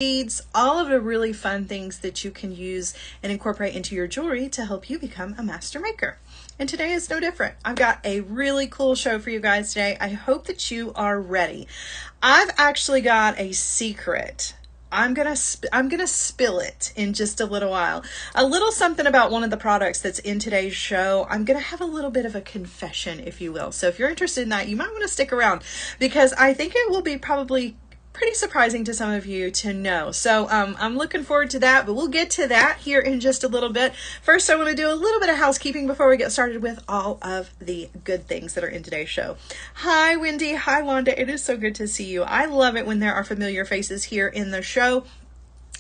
beads, all of the really fun things that you can use and incorporate into your jewelry to help you become a master maker. And today is no different. I've got a really cool show for you guys today. I hope that you are ready. I've actually got a secret. I'm gonna spill it in just a little while. A little something about one of the products that's in today's show. I'm gonna have a little bit of a confession, if you will. So if you're interested in that, you might want to stick around because I think it will be probably pretty surprising to some of you to know. So I'm looking forward to that, but we'll get to that here in just a little bit. First, I want to do a little bit of housekeeping before we get started with all of the good things that are in today's show. Hi, Wendy. Hi, Wanda. It is so good to see you. I love it when there are familiar faces here in the show.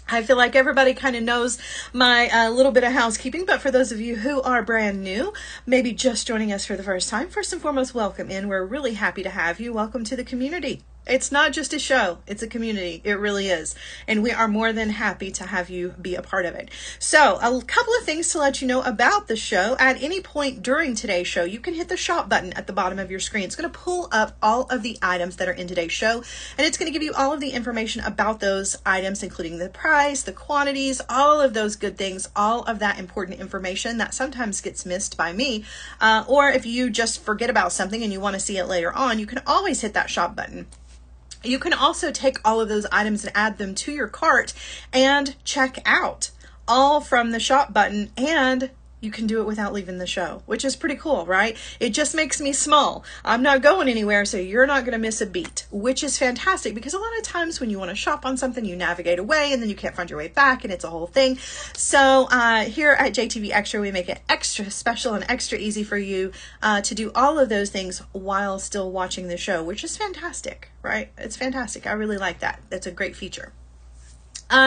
I feel like everybody kind of knows my little bit of housekeeping, but for those of you who are brand new, maybe just joining us for the first time, first and foremost, welcome in. We're really happy to have you. Welcome to the community. It's not just a show, it's a community. It really is. And we are more than happy to have you be a part of it. So a couple of things to let you know about the show. At any point during today's show, you can hit the shop button at the bottom of your screen. It's going to pull up all of the items that are in today's show, and it's going to give you all of the information about those items, including the price, the quantities, all of those good things, all of that important information that sometimes gets missed by me. Or if you just forget about something and you want to see it later on, you can always hit that shop button. You can also take all of those items and add them to your cart and check out, all from the shop button, and you can do it without leaving the show, which is pretty cool, right? It just makes me small. I'm not going anywhere, so you're not going to miss a beat, which is fantastic because a lot of times when you want to shop on something, you navigate away and then you can't find your way back and it's a whole thing. So here at JTV Extra, we make it extra special and extra easy for you to do all of those things while still watching the show, which is fantastic, right? It's fantastic. I really like that. That's a great feature.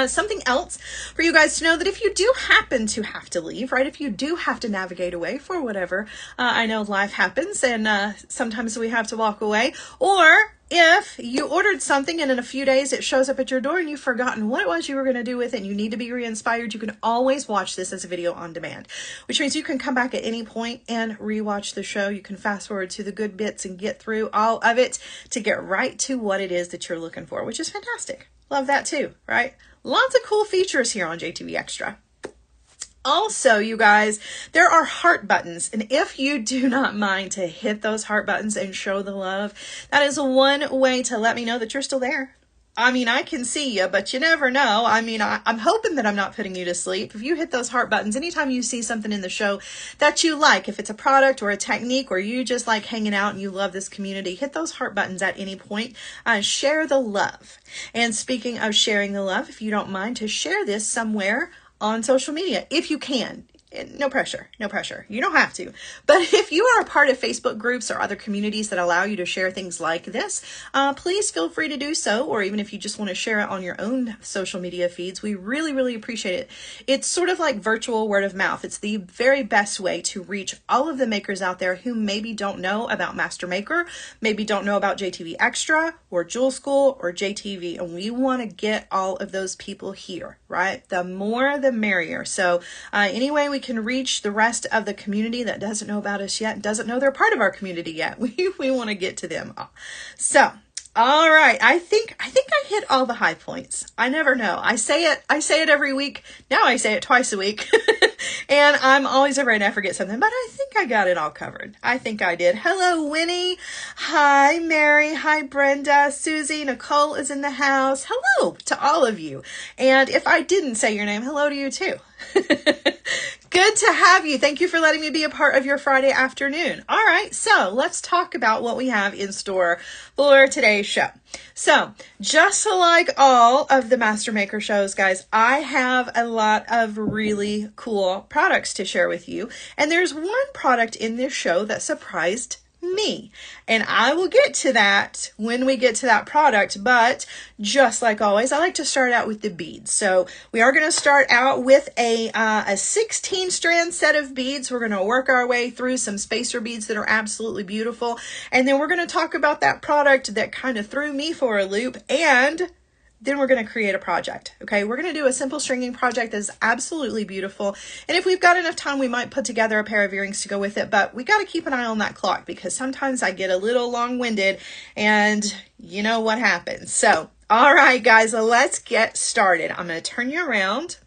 Something else for you guys to know, that if you do happen to have to leave, right, if you do have to navigate away for whatever, I know life happens and sometimes we have to walk away, or if you ordered something and in a few days it shows up at your door and you've forgotten what it was you were going to do with it and you need to be re-inspired, you can always watch this as a video on demand, which means you can come back at any point and rewatch the show. You can fast forward to the good bits and get through all of it to get right to what it is that you're looking for, which is fantastic. Love that too, right? Lots of cool features here on JTV Extra. Also, you guys, there are heart buttons, and if you do not mind to hit those heart buttons and show the love, that is one way to let me know that you're still there. I mean, I can see you, but you never know. I mean, I'm hoping that I'm not putting you to sleep. If you hit those heart buttons, anytime you see something in the show that you like, if it's a product or a technique or you just like hanging out and you love this community, hit those heart buttons at any point. Share the love. And speaking of sharing the love, if you don't mind to share this somewhere on social media, if you can. No pressure, no pressure. You don't have to. But if you are a part of Facebook groups or other communities that allow you to share things like this, please feel free to do so. Or even if you just want to share it on your own social media feeds, we really, really appreciate it. It's sort of like virtual word of mouth. It's the very best way to reach all of the makers out there who maybe don't know about Master Maker, maybe don't know about JTV Extra or Jewel School or JTV. And we want to get all of those people here, right? The more, the merrier. So anyway, we can reach the rest of the community that doesn't know about us yet, doesn't know they're part of our community yet. We want to get to them. So, all right. I think I hit all the high points. I never know. I say it every week. Now I say it twice a week. And I'm always afraid I forget something, but I think I got it all covered. I think I did. Hello, Winnie. Hi, Mary. Hi, Brenda. Susie. Nicole is in the house. Hello to all of you. And if I didn't say your name, hello to you too. Good to have you. Thank you for letting me be a part of your Friday afternoon. All right, so let's talk about what we have in store for today's show. So just like all of the Master Maker shows, guys, I have a lot of really cool products to share with you. And there's one product in this show that surprised me. And I will get to that when we get to that product, but just like always, I like to start out with the beads. So we are going to start out with a 16 strand set of beads. We're going to work our way through some spacer beads that are absolutely beautiful. And then we're going to talk about that product that kind of threw me for a loop, and then we're going to create a project. Okay, we're going to do a simple stringing project that is absolutely beautiful. And if we've got enough time, we might put together a pair of earrings to go with it, but we got to keep an eye on that clock because sometimes I get a little long-winded and you know what happens. So All right, guys, let's get started. I'm going to turn you around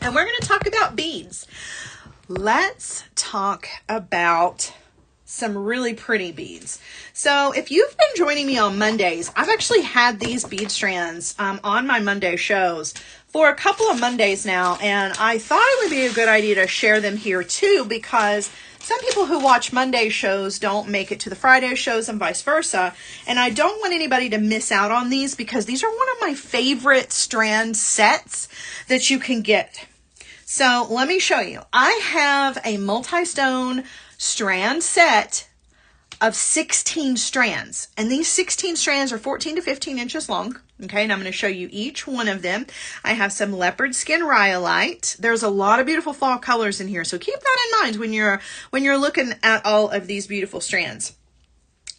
and we're going to talk about beads. Let's talk about some really pretty beads. So if you've been joining me on Mondays, I've actually had these bead strands on my Monday shows for a couple of Mondays now, and I thought it would be a good idea to share them here too, because some people who watch Monday shows don't make it to the Friday shows and vice versa, and I don't want anybody to miss out on these because these are one of my favorite strand sets that you can get. So let me show you. I have a multi-stone strand set of 16 strands, and these 16 strands are 14 to 15 inches long. Okay, and I'm going to show you each one of them. I have some leopard skin rhyolite. There's a lot of beautiful fall colors in here, so keep that in mind when you're looking at all of these beautiful strands.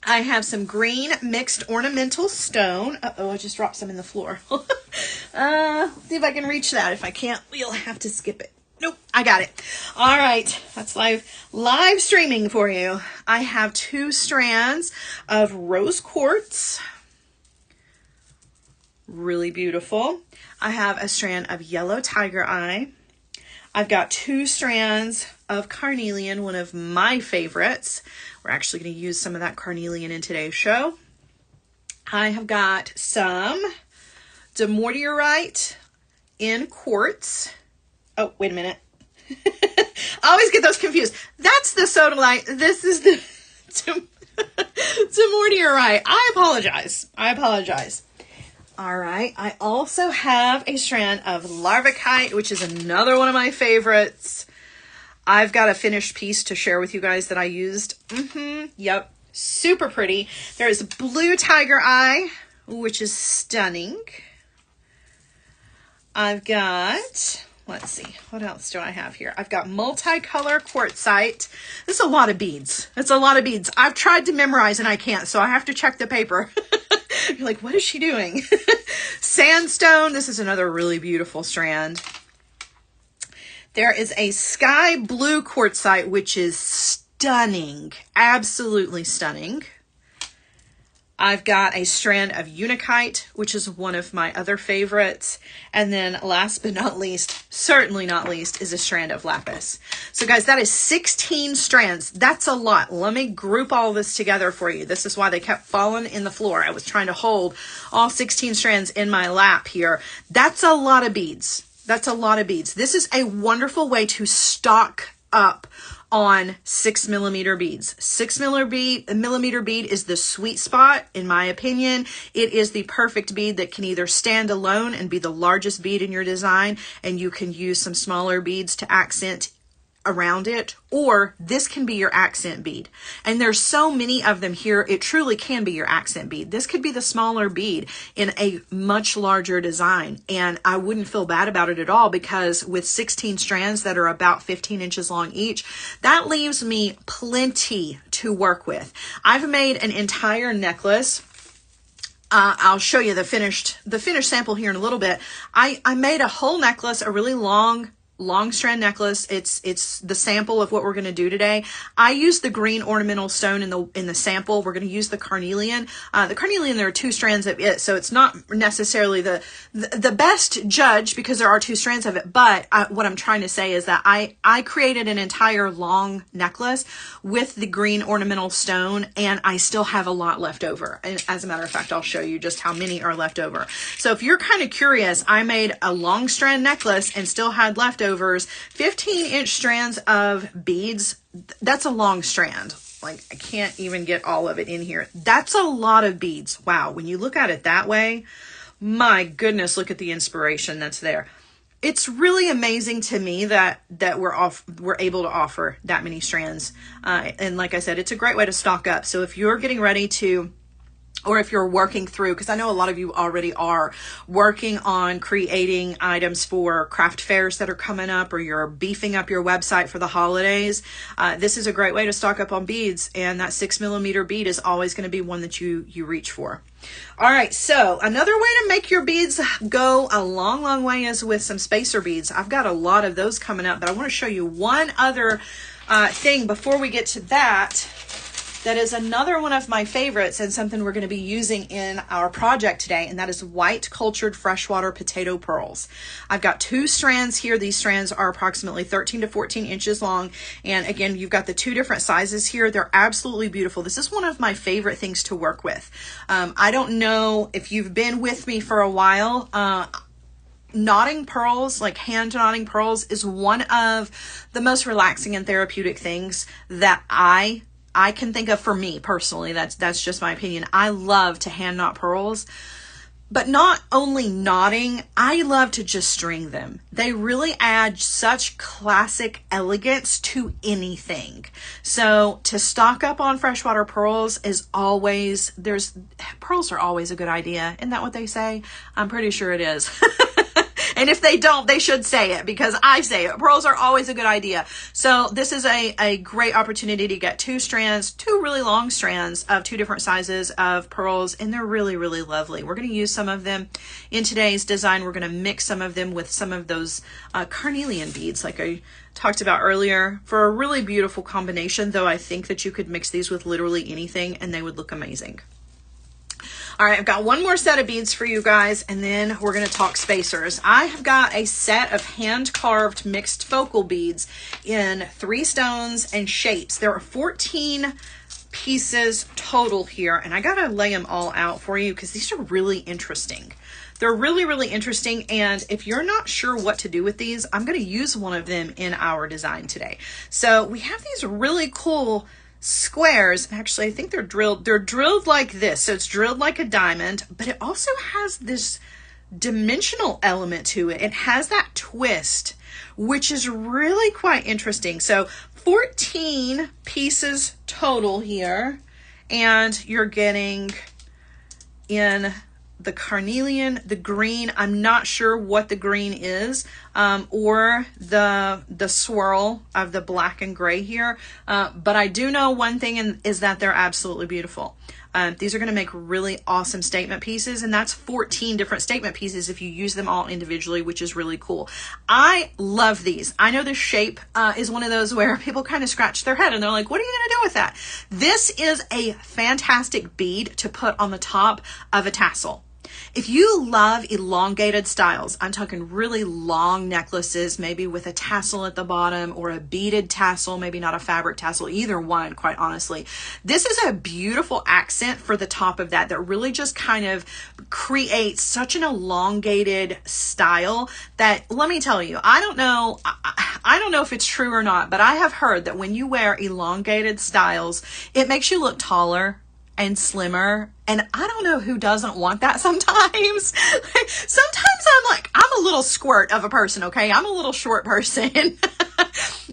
I have some green mixed ornamental stone. Uh-oh, I just dropped some in the floor. See if I can reach that. If I can't, we'll have to skip it. Nope, I got it. All right, that's live streaming for you. I have 2 strands of rose quartz. Really beautiful. I have a strand of yellow tiger eye. I've got 2 strands of carnelian, one of my favorites. We're actually going to use some of that carnelian in today's show. I have got some demortierite in quartz. Oh, wait a minute. I always get those confused. That's the sodalite. This is the demortierite. I apologize. All right. I also have a strand of larvikite, which is another one of my favorites. I've got a finished piece to share with you guys that I used. Yep. Super pretty. There's blue tiger eye, which is stunning. I've got, let's see, what else do I have here? I've got multicolor quartzite. This is a lot of beads. It's a lot of beads. I've tried to memorize and I can't, so I have to check the paper. You're like, what is she doing? Sandstone. This is another really beautiful strand. There is a sky blue quartzite, which is stunning. Absolutely stunning. I've got a strand of unikite, which is one of my other favorites. And then last but not least, certainly not least, is a strand of lapis. So guys, that is 16 strands. That's a lot. Let me group all this together for you. This is why they kept falling in the floor. I was trying to hold all 16 strands in my lap here. That's a lot of beads. That's a lot of beads. This is a wonderful way to stock up on 6mm beads. 6mm bead is the sweet spot, in my opinion. It is the perfect bead that can either stand alone and be the largest bead in your design, and you can use some smaller beads to accent around it, or this can be your accent bead. And there's so many of them here, it truly can be your accent bead. This could be the smaller bead in a much larger design, and I wouldn't feel bad about it at all, because with 16 strands that are about 15 inches long each, that leaves me plenty to work with. I've made an entire necklace. I'll show you the finished sample here in a little bit. I made a whole necklace, a really long strand necklace. It's the sample of what we're going to do today. I used the green ornamental stone in the sample. We're going to use the carnelian. The carnelian, there are 2 strands of it, so it's not necessarily the best judge because there are 2 strands of it. But what I'm trying to say is that I created an entire long necklace with the green ornamental stone, and I still have a lot left over. And as a matter of fact, I'll show you just how many are left over. So if you're kind of curious, I made a long strand necklace and still had leftovers. 15-inch strands of beads. That's a long strand. Like, I can't even get all of it in here. That's a lot of beads. Wow. When you look at it that way, my goodness, look at the inspiration that's there. It's really amazing to me that we're able to offer that many strands. And like I said, it's a great way to stock up. So if you're getting ready to, or if you're working through, because I know a lot of you already are working on creating items for craft fairs that are coming up, or you're beefing up your website for the holidays, this is a great way to stock up on beads, and that 6mm bead is always going to be one that you reach for. All right, so another way to make your beads go a long way is with some spacer beads. I've got a lot of those coming up, but I want to show you one other thing before we get to that. that is another one of my favorites and something we're going to be using in our project today, and that is white cultured freshwater potato pearls. I've got 2 strands here. These strands are approximately 13 to 14 inches long, and again, you've got the 2 different sizes here. They're absolutely beautiful. This is one of my favorite things to work with. I don't know if you've been with me for a while. Knotting pearls, like hand knotting pearls, is one of the most relaxing and therapeutic things that I can think of for me personally. That's just my opinion. I love to hand knot pearls, but not only knotting, I love to just string them. They really add such classic elegance to anything. So to stock up on freshwater pearls is always, pearls are always a good idea. Isn't that what they say? I'm pretty sure it is. And if they don't, they should say it, because I say it. Pearls are always a good idea. So this is a great opportunity to get 2 strands, 2 really long strands of 2 different sizes of pearls, and they're really, really lovely. We're going to use some of them in today's design. We're going to mix some of them with some of those carnelian beads like I talked about earlier for a really beautiful combination, though I think that you could mix these with literally anything and they would look amazing. All right, I've got one more set of beads for you guys, and then we're going to talk spacers. I have got a set of hand-carved mixed focal beads in 3 stones and shapes. There are 14 pieces total here, and I got to lay them all out for you because these are really interesting. They're really, really interesting, and if you're not sure what to do with these, I'm going to use one of them in our design today. So we have these really cool squares. Actually, I think they're drilled like this. So it's drilled like a diamond, but it also has this dimensional element to it. It has that twist, which is really quite interesting. So 14 pieces total here, and you're getting in the carnelian, the green, I'm not sure what the green is, or the swirl of the black and gray here, but I do know one thing, is that they're absolutely beautiful. These are going to make really awesome statement pieces, and that's 14 different statement pieces if you use them all individually, which is really cool. I love these. I know the shape is one of those where people kind of scratch their head and they're like, what are you going to do with that? This is a fantastic bead to put on the top of a tassel. If you love elongated styles, I'm talking really long necklaces, maybe with a tassel at the bottom or a beaded tassel, maybe not a fabric tassel, either one, quite honestly. This is a beautiful accent for the top of that really just kind of creates such an elongated style that, let me tell you, I don't know if it's true or not, but I have heard that when you wear elongated styles, it makes you look taller and slimmer, and I don't know who doesn't want that sometimes. Sometimes I'm a little squirt of a person, okay? I'm a little short person.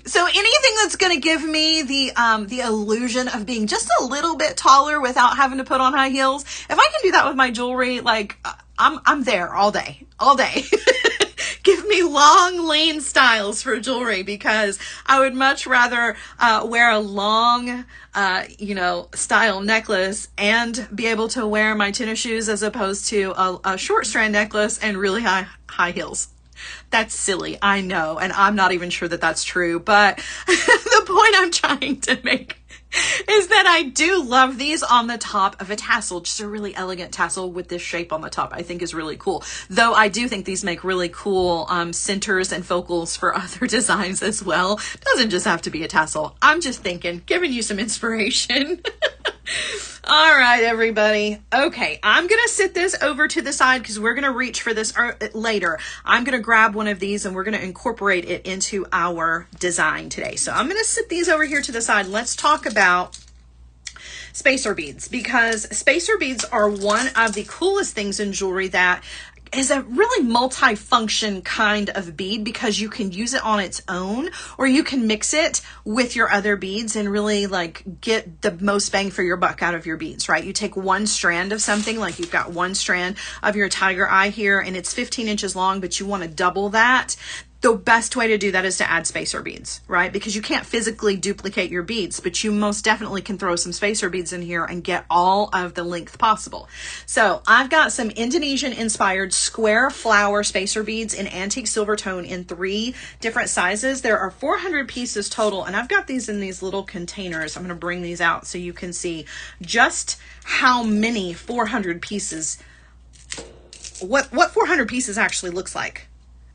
So anything that's going to give me the illusion of being just a little bit taller without having to put on high heels, if I can do that with my jewelry, like I'm there all day. Give me long, lean styles for jewelry, because I would much rather wear a long, style necklace and be able to wear my tennis shoes as opposed to a short strand necklace and really high heels. That's silly, I know, and I'm not even sure that that's true, but the point I'm trying to make is that I do love these on the top of a tassel. Just a really elegant tassel with this shape on the top I think is really cool. Though I do think these make really cool centers and focals for other designs as well. Doesn't just have to be a tassel. I'm just thinking, giving you some inspiration. All right, everybody. Okay, I'm going to sit this over to the side because we're going to reach for this later. I'm going to grab one of these and we're going to incorporate it into our design today. So I'm going to sit these over here to the side. Let's talk about spacer beads, because spacer beads are one of the coolest things in jewelry that is a really multi-function kind of bead, because you can use it on its own or you can mix it with your other beads and really like get the most bang for your buck out of your beads, right? You take one strand of something, like you've got one strand of your tiger eye here and it's 15 inches long, but you want to double that. the best way to do that is to add spacer beads, right? Because you can't physically duplicate your beads, but you most definitely can throw some spacer beads in here and get all of the length possible. So I've got some Indonesian inspired square flower spacer beads in antique silver tone in 3 different sizes. There are 400 pieces total, and I've got these in these little containers. I'm going to bring these out so you can see just how many 400 pieces, what 400 pieces actually looks like.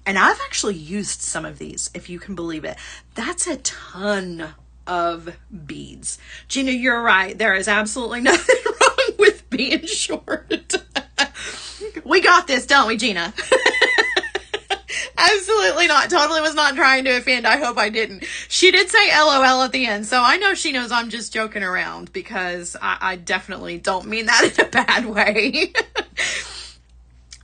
And I've actually used some of these, if you can believe it. That's a ton of beads. Gina, you're right. There is absolutely nothing wrong with being short. We got this, don't we, Gina? Absolutely not. Totally was not trying to offend. I hope I didn't. She did say LOL at the end, so I know she knows I'm just joking around, because I definitely don't mean that in a bad way.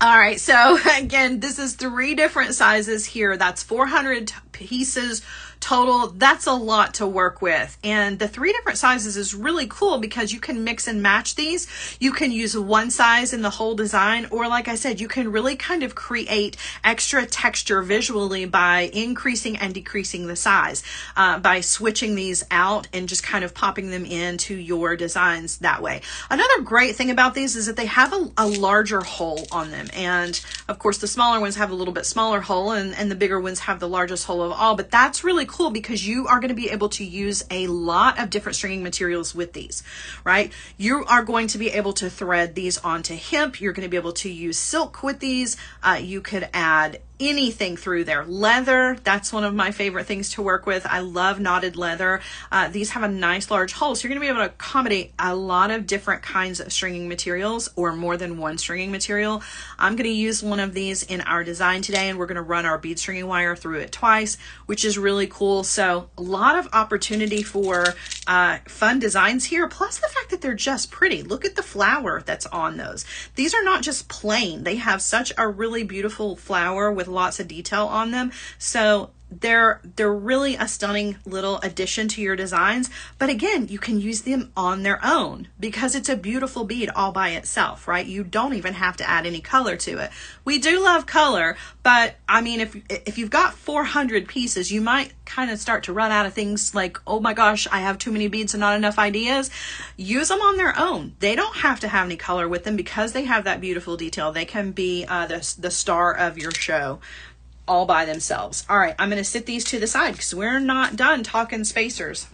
All right, so again, this is 3 different sizes here. That's 400 pieces total. That's a lot to work with. And the 3 different sizes is really cool because you can mix and match these. You can use one size in the whole design, or like I said, you can really kind of create extra texture visually by increasing and decreasing the size, by switching these out and just kind of popping them into your designs that way. Another great thing about these is that they have a larger hole on them. And of course, the smaller ones have a little bit smaller hole, and the bigger ones have the largest hole of all, but that's really cool because you are going to be able to use a lot of different stringing materials with these, right? You are going to be able to thread these onto hemp. You're going to be able to use silk with these. You could add anything through there. Leather, that's one of my favorite things to work with. I love knotted leather. These have a nice large hole, so you're going to be able to accommodate a lot of different kinds of stringing materials, or more than one stringing material. I'm going to use one of these in our design today, and we're going to run our bead stringing wire through it twice, which is really cool. So a lot of opportunity for fun designs here, plus the fact that they're just pretty. Look at the flower that's on those. These are not just plain. They have such a really beautiful flower with lots of detail on them. So they're really a stunning little addition to your designs. But again, you can use them on their own because it's a beautiful bead all by itself, right? You don't even have to add any color to it. We do love color, but I mean, if you've got 400 pieces, you might kind of start to run out of things like, oh my gosh, I have too many beads and not enough ideas. Use them on their own. They don't have to have any color with them because they have that beautiful detail. They can be the star of your show all by themselves. All right, I'm going to sit these to the side because we're not done talking spacers.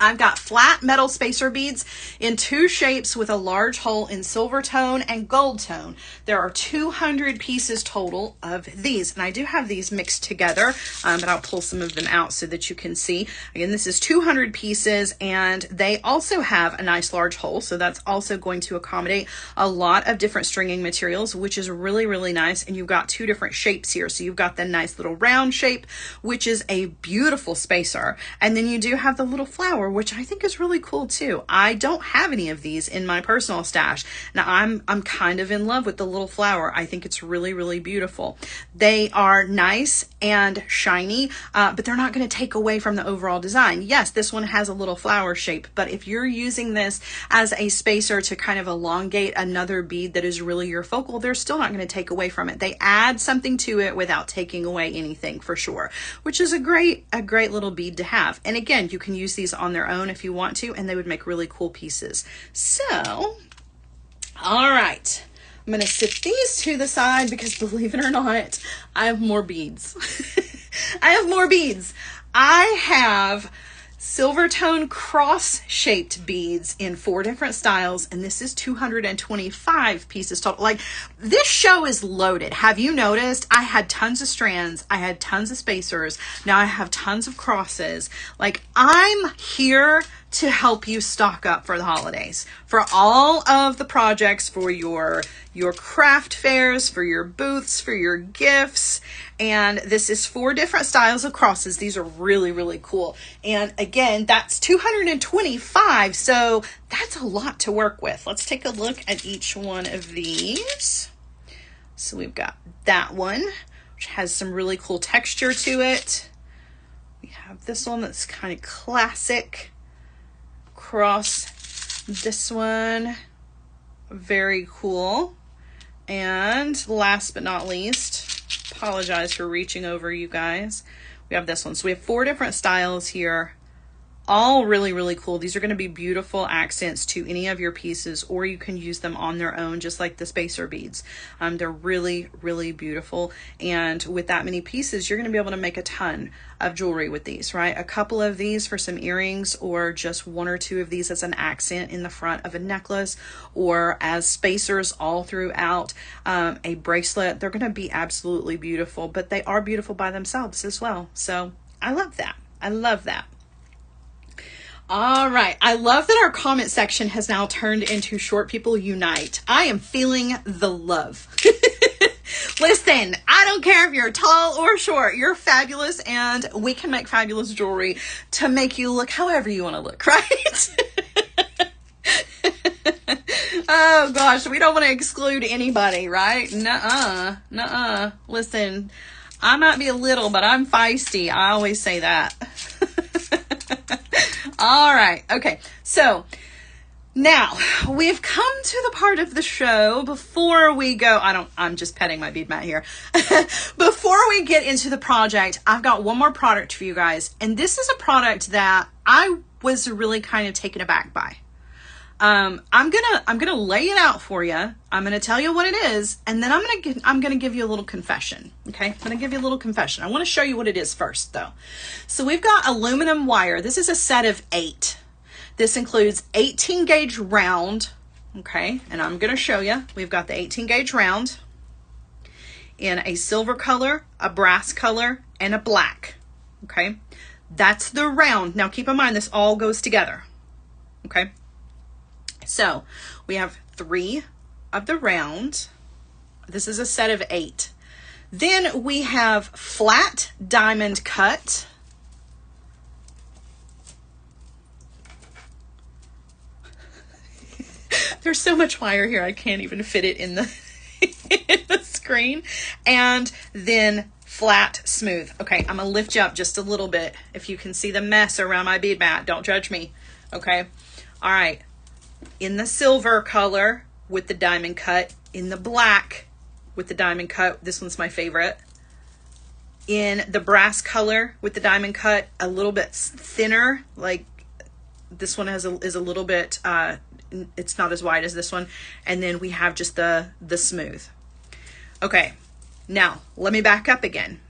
I've got flat metal spacer beads in 2 shapes with a large hole in silver tone and gold tone. There are 200 pieces total of these, and I do have these mixed together, but I'll pull some of them out so that you can see. Again, this is 200 pieces, and they also have a nice large hole, so that's also going to accommodate a lot of different stringing materials, which is really, really nice. And you've got 2 different shapes here. So you've got the nice little round shape, which is a beautiful spacer, and then you do have the little flower, which I think is really cool too. I don't have any of these in my personal stash. Now I'm kind of in love with the little flower. I think it's really, really beautiful. They are nice and shiny, but they're not going to take away from the overall design. Yes, this one has a little flower shape, but if you're using this as a spacer to kind of elongate another bead that is really your focal, they're still not going to take away from it. They add something to it without taking away anything, for sure, which is a great little bead to have. And again, you can use these on their own if you want to, and they would make really cool pieces. So, all right, I'm going to sit these to the side because, believe it or not, I have more beads. I have more beads. I have silver tone cross shaped beads in 4 different styles, and this is 225 pieces total. Like, this show is loaded. Have you noticed? I had tons of strands, I had tons of spacers, now I have tons of crosses. Like, I'm here to help you stock up for the holidays, for all of the projects, for your craft fairs, for your booths, for your gifts. And this is 4 different styles of crosses. These are really, really cool. And again, that's 225, so that's a lot to work with. Let's take a look at each one of these. So we've got that one, which has some really cool texture to it. We have this one that's kind of classic cross. This one, very cool. And last but not least, apologize for reaching over, you guys. We have this one. So we have 4 different styles here. All really, really cool. These are going to be beautiful accents to any of your pieces, or you can use them on their own, just like the spacer beads. They're really, really beautiful. And with that many pieces, you're going to be able to make a ton of jewelry with these, right? A couple of these for some earrings, or just 1 or 2 of these as an accent in the front of a necklace, or as spacers all throughout a bracelet. They're going to be absolutely beautiful, but they are beautiful by themselves as well. So I love that. I love that. All right. I love that our comment section has now turned into Short People Unite. I am feeling the love. Listen, I don't care if you're tall or short. You're fabulous, and we can make fabulous jewelry to make you look however you want to look, right? Oh, gosh. We don't want to exclude anybody, right? Nuh-uh. Nuh-uh. Listen, I might be a little, but I'm feisty. I always say that. All right. Okay. So now we've come to the part of the show before we go. I'm just petting my bead mat here. Before we get into the project, I've got one more product for you guys. And this is a product that I was really kind of taken aback by. I'm gonna lay it out for you. I'm gonna tell you what it is, and then I'm gonna give you a little confession. Okay, I'm gonna give you a little confession. I want to show you what it is first, though. So we've got aluminum wire. This is a set of 8. This includes 18 gauge round. Okay, and I'm gonna show you. We've got the 18 gauge round in a silver color, a brass color, and a black. Okay, that's the round. Now keep in mind this all goes together. Okay. So we have 3 of the round. This is a set of 8. Then we have flat diamond cut. There's so much wire here, I can't even fit it in the, in the screen. And then flat smooth. Okay, I'm gonna lift you up just a little bit. If you can see the mess around my bead mat, don't judge me. Okay, all right. In the silver color with the diamond cut, in the black with the diamond cut, this one's my favorite. In the brass color with the diamond cut, a little bit thinner, like this one is a little bit, it's not as wide as this one. And then we have just the smooth. Okay, now let me back up again,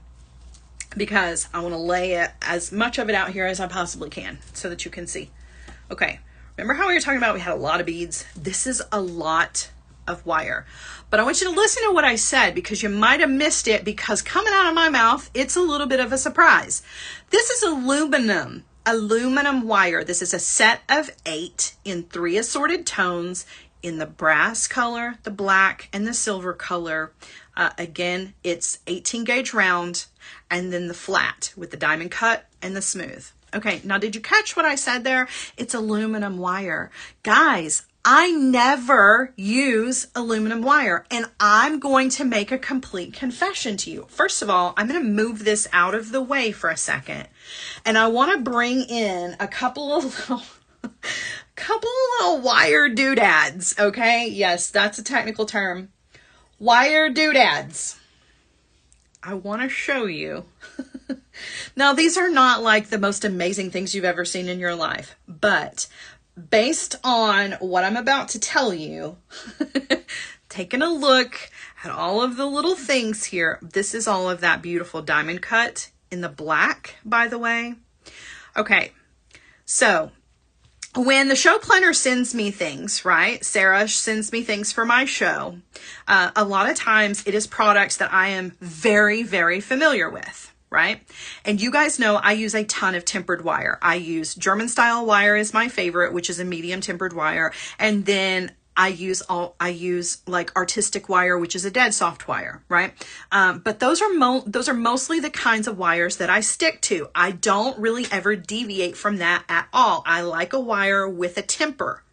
because I want to lay it, as much of it out here as I possibly can so that you can see. Okay. Remember how we were talking about we had a lot of beads? This is a lot of wire. But I want you to listen to what I said, because you might have missed it, because coming out of my mouth, it's a little bit of a surprise. This is aluminum wire. This is a set of 8 in 3 assorted tones, in the brass color, the black, and the silver color. Again, it's 18 gauge round, and then the flat with the diamond cut and the smooth. Okay, now did you catch what I said there? It's aluminum wire. Guys, I never use aluminum wire, and I'm going to make a complete confession to you. First of all, I'm going to move this out of the way for a second, and I want to bring in a couple of little wire doodads, okay? Yes, that's a technical term. Wire doodads. I want to show you. Now, these are not like the most amazing things you've ever seen in your life, but based on what I'm about to tell you, taking a look at all of the little things here, this is all of that beautiful diamond cut in the black, by the way. Okay, so when the show planner sends me things, right? Sarah sends me things for my show. A lot of times it is products that I am very, very familiar with. Right? And you guys know I use a ton of tempered wire. I use German style wire is my favorite, which is a medium tempered wire. And then I use like artistic wire, which is a dead soft wire, right? But those are mostly the kinds of wires that I stick to. I don't really ever deviate from that at all. I like a wire with a temper.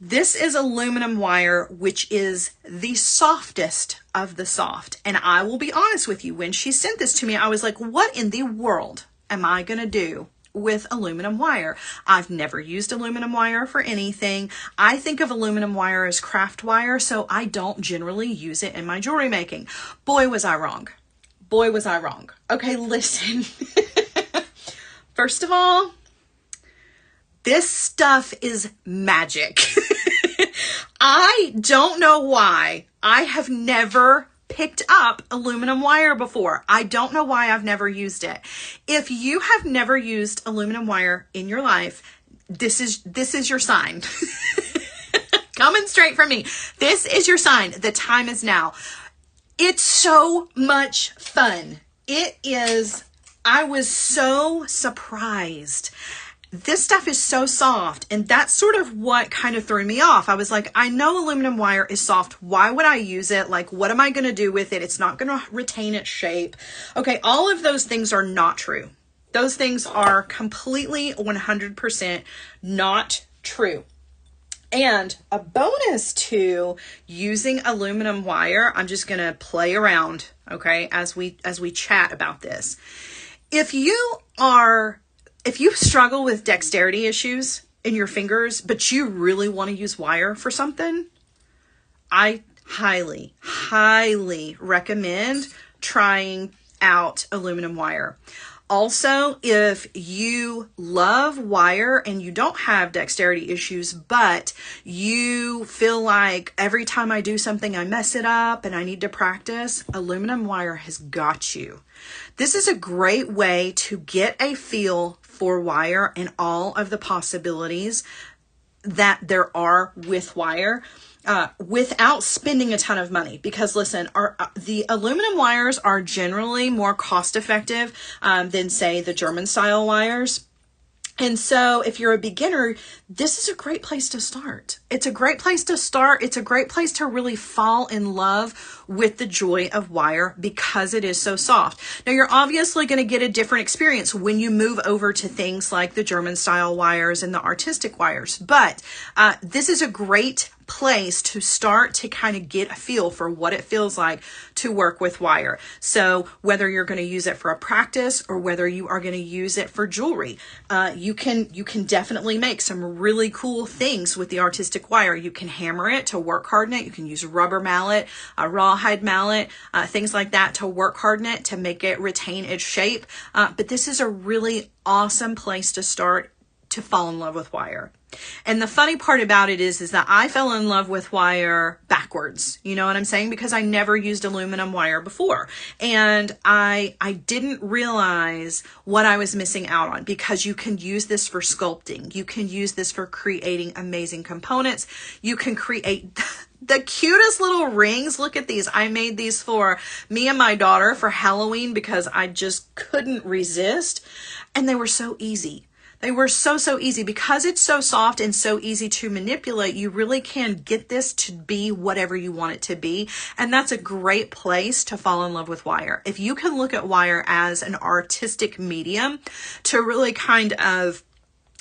This is aluminum wire, which is the softest of the soft. And I will be honest with you, when she sent this to me, I was like, what in the world am I going to do with aluminum wire. I've never used aluminum wire for anything. I think of aluminum wire as craft wire, so I don't generally use it in my jewelry making. Boy, was I wrong. Boy, was I wrong. Okay, listen. First of all, this stuff is magic. I don't know why I have never picked up aluminum wire before. I don't know why I've never used it. If you have never used aluminum wire in your life, this is your sign. Coming straight from me. This is your sign. The time is now. It's so much fun. It is. I was so surprised. This stuff is so soft, and that's sort of what kind of threw me off. I was like, I know aluminum wire is soft. Why would I use it? Like, what am I going to do with it? It's not going to retain its shape. Okay, all of those things are not true. Those things are completely 100% not true. And a bonus to using aluminum wire, I'm just going to play around, okay, as we chat about this. If you struggle with dexterity issues in your fingers, but you really want to use wire for something, I highly, highly recommend trying out aluminum wire. Also, if you love wire and you don't have dexterity issues, but you feel like every time I do something, I mess it up and I need to practice, aluminum wire has got you. This is a great way to get a feel for wire and all of the possibilities that there are with wire. Without spending a ton of money, because listen, the aluminum wires are generally more cost effective than say the German style wires. And so if you're a beginner, this is a great place to start. It's a great place to start. It's a great place to really fall in love with the joy of wire because it is so soft. Now, you're obviously going to get a different experience when you move over to things like the German style wires and the artistic wires. But this is a great place to start to kind of get a feel for what it feels like to work with wire. So whether you're going to use it for a practice or whether you are going to use it for jewelry, you can definitely make some really cool things with the artistic wire. You can hammer it to work harden it. You can use a rubber mallet, a rawhide mallet, things like that to work harden it to make it retain its shape. But this is a really awesome place to start to fall in love with wire. And the funny part about it is that I fell in love with wire backwards. You know what I'm saying? Because I never used aluminum wire before. And I didn't realize what I was missing out on, because you can use this for sculpting. You can use this for creating amazing components. You can create the cutest little rings. Look at these. I made these for me and my daughter for Halloween because I just couldn't resist. And they were so easy. They were so easy. Because it's so soft and so easy to manipulate, you really can get this to be whatever you want it to be. And that's a great place to fall in love with wire. If you can look at wire as an artistic medium to really kind of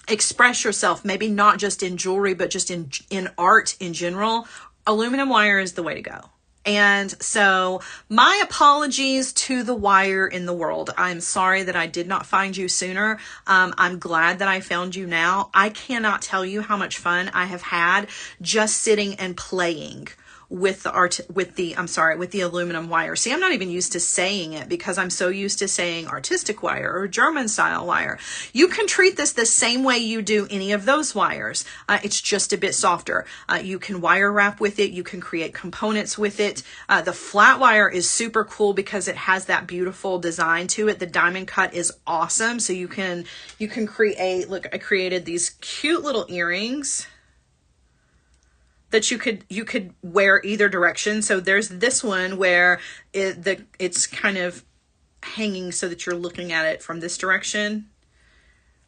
express yourself, maybe not just in jewelry, but just in art in general, aluminum wire is the way to go. And so my apologies to the wire in the world. I'm sorry that I did not find you sooner. I'm glad that I found you now. I cannot tell you how much fun I have had just sitting and playing with the aluminum wire. See, I'm not even used to saying it because I'm so used to saying artistic wire or German style wire. You can treat this the same way you do any of those wires. It's just a bit softer. You can wire wrap with it. You can create components with it. The flat wire is super cool because it has that beautiful design to it. The diamond cut is awesome. So you can create, look, I created these cute little earrings that you could wear either direction. So there's this one where it's kind of hanging so that you're looking at it from this direction,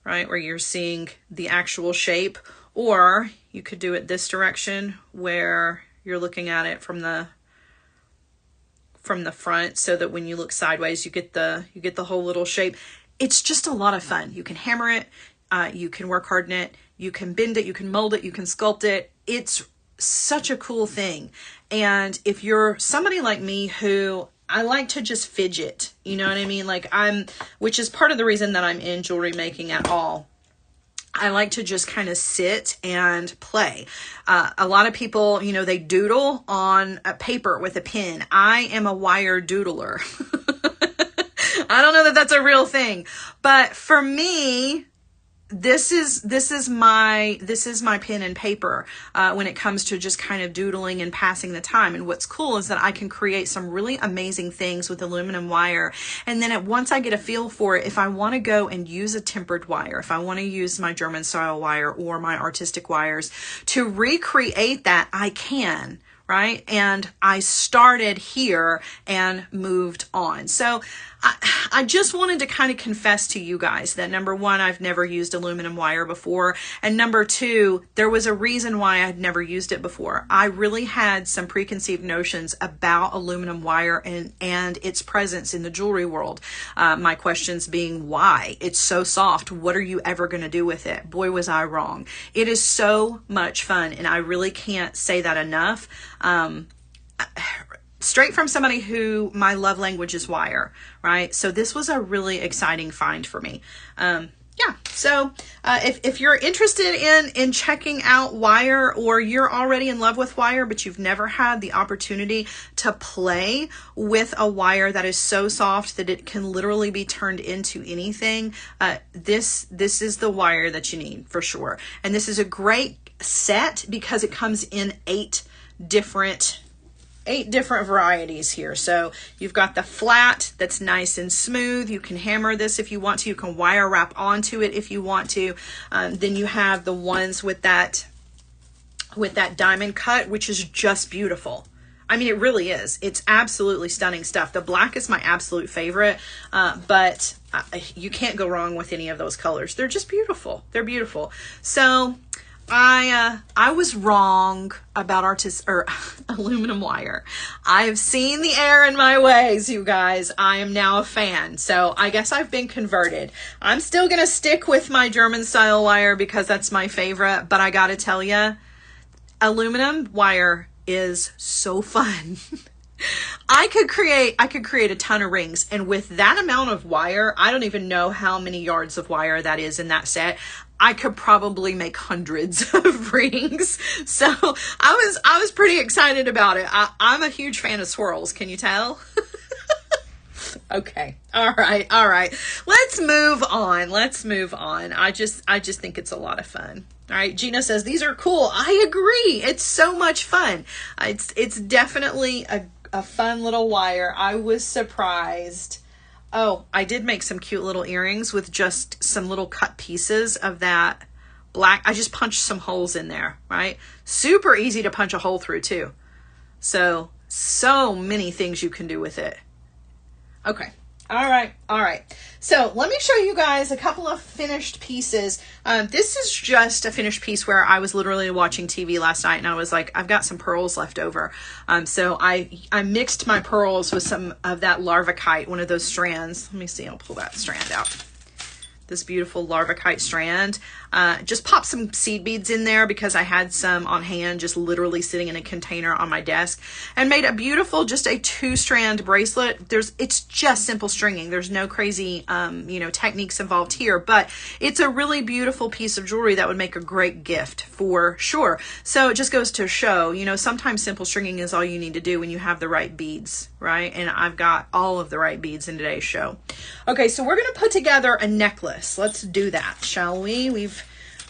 right? Where you're seeing the actual shape, or you could do it this direction where you're looking at it from the front, so that when you look sideways, you get the whole little shape. It's just a lot of fun. You can hammer it, you can work harden it, you can bend it, you can mold it, you can sculpt it. It's such a cool thing. And if you're somebody like me who I like to just fidget, you know what I mean? Like which is part of the reason that I'm in jewelry making at all. I like to just kind of sit and play. A lot of people, you know, they doodle on a paper with a pen. I am a wire doodler. I don't know that that's a real thing, but for me, this is my pen and paper when it comes to just kind of doodling and passing the time. And what's cool is that I can create some really amazing things with aluminum wire. And then once I get a feel for it, if I want to go and use a tempered wire, if I want to use my German style wire or my artistic wires to recreate that, I can. Right? And I started here and moved on. So I just wanted to kind of confess to you guys that number one, I've never used aluminum wire before. And number two, there was a reason why I'd never used it before. I really had some preconceived notions about aluminum wire and its presence in the jewelry world. My questions being why? It's so soft. What are you ever going to do with it? Boy, was I wrong. It is so much fun. And I really can't say that enough. Straight from somebody who my love language is wire, right? So this was a really exciting find for me. Yeah, so if you're interested in checking out wire, or you're already in love with wire, but you've never had the opportunity to play with a wire that is so soft that it can literally be turned into anything, this is the wire that you need for sure. And this is a great set because it comes in 8 different varieties here. So you've got the flat that's nice and smooth. You can hammer this if you want to. You can wire wrap onto it if you want to. Then you have the ones with that diamond cut, which is just beautiful. I mean, it really is. It's absolutely stunning stuff. The black is my absolute favorite, but you can't go wrong with any of those colors. They're just beautiful. They're beautiful. So I was wrong about aluminum wire. I've seen the error in my ways, you guys. I am now a fan. So I guess I've been converted. I'm still going to stick with my German style wire because that's my favorite. But I got to tell you, aluminum wire is so fun. I could create a ton of rings, and with that amount of wire, I don't even know how many yards of wire that is in that set. I could probably make hundreds of rings. So I was pretty excited about it. I'm a huge fan of swirls. Can you tell? Okay. All right. Let's move on. I just think it's a lot of fun. All right. Gina says, these are cool. I agree. It's so much fun. It's definitely a fun little wire. I was surprised. Oh, I did make some cute little earrings with just some little cut pieces of that black. I just punched some holes in there, right? Super easy to punch a hole through too. So many things you can do with it. Okay. All right. So let me show you guys a couple of finished pieces. This is just a finished piece where I was literally watching TV last night and I was like, I've got some pearls left over. So I mixed my pearls with some of that larvacite, one of those strands. Let me see, I'll pull that strand out. This beautiful larvacite strand. Just pop some seed beads in there because I had some on hand, just literally sitting in a container on my desk, and made a beautiful, just a 2-strand bracelet. It's just simple stringing. There's no crazy, techniques involved here, but it's a really beautiful piece of jewelry that would make a great gift for sure. So it just goes to show, sometimes simple stringing is all you need to do when you have the right beads, right? And I've got all of the right beads in today's show. Okay, so we're going to put together a necklace. Let's do that, shall we? We've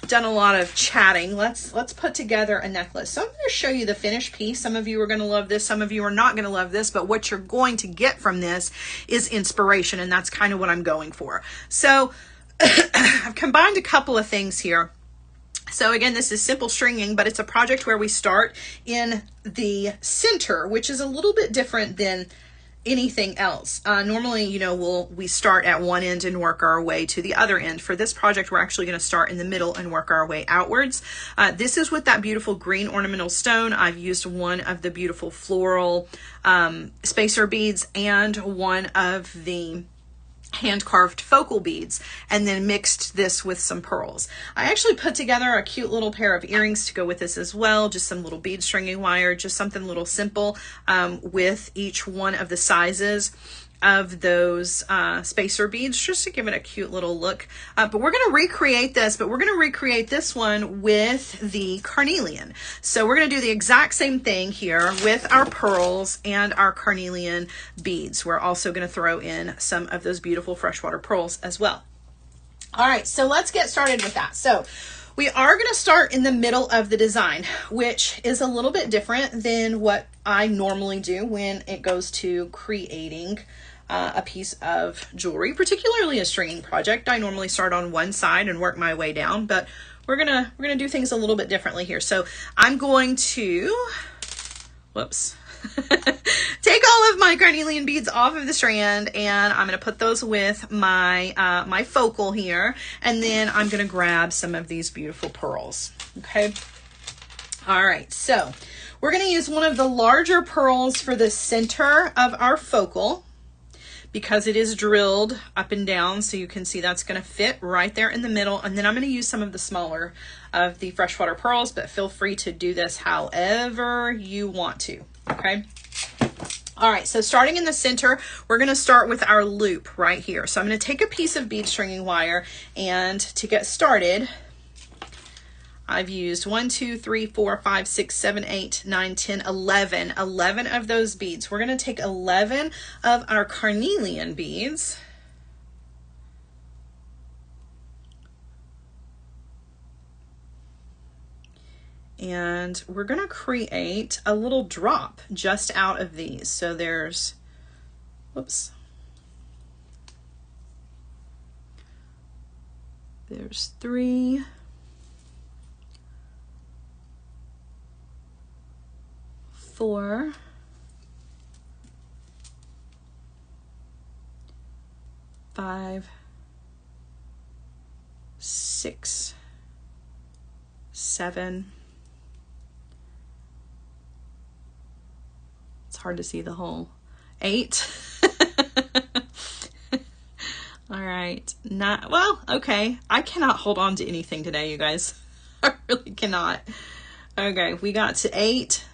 done a lot of chatting. Let's put together a necklace. So I'm going to show you the finished piece. Some of you are going to love this. Some of you are not going to love this, but what you're going to get from this is inspiration, and that's kind of what I'm going for. So I've combined a couple of things here. So again, this is simple stringing, but it's a project where we start in the center, which is a little bit different than anything else. Normally, we start at one end and work our way to the other end. For this project, we're actually going to start in the middle and work our way outwards. This is with that beautiful green ornamental stone. I've used one of the beautiful floral spacer beads and one of the hand carved focal beads and then mixed this with some pearls. I actually put together a cute little pair of earrings to go with this as well, just some little bead stringing wire, just something a little simple with each one of the sizes of those spacer beads, just to give it a cute little look. But we're going to recreate this, but we're going to recreate this one with the carnelian. So we're going to do the exact same thing here with our pearls and our carnelian beads. We're also going to throw in some of those beautiful freshwater pearls as well. All right, so let's get started with that. So we are going to start in the middle of the design, which is a little bit different than what I normally do when it goes to creating a piece of jewelry, particularly a stringing project. I normally start on one side and work my way down, but we're gonna do things a little bit differently here. So I'm going to, whoops, take all of my carnelian beads off of the strand, and I'm gonna put those with my my focal here, and then I'm gonna grab some of these beautiful pearls. Okay. All right, so we're gonna use one of the larger pearls for the center of our focal, because it is drilled up and down, so you can see that's going to fit right there in the middle. And then I'm going to use some of the smaller of the freshwater pearls, but feel free to do this however you want to, okay? All right, so starting in the center, we're going to start with our loop right here. So I'm going to take a piece of bead stringing wire, and to get started, I've used 1, 2, 3, 4, 5, 6, 7, 8, 9, 10, 11 of those beads. We're going to take 11 of our carnelian beads, and we're going to create a little drop just out of these. So there's, whoops, there's 3, 4, 5, 6, 7. It's hard to see the whole 8. All right, not well. Okay, I cannot hold on to anything today, you guys. I really cannot. Okay, we got to 8.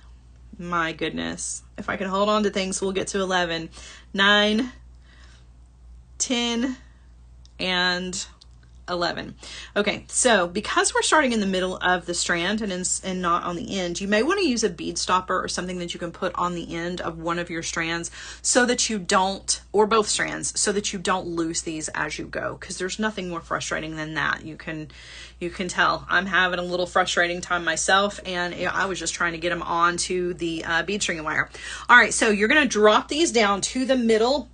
My goodness, if I can hold on to things, we'll get to 11, 9, 10, and 11. Okay, so because we're starting in the middle of the strand and not on the end, you may want to use a bead stopper or something that you can put on the end of one of your strands so that you don't, or both strands, so that you don't lose these as you go, because there's nothing more frustrating than that. You can tell I'm having a little frustrating time myself, and I was just trying to get them onto the bead stringing wire. All right, so you're going to drop these down to the middle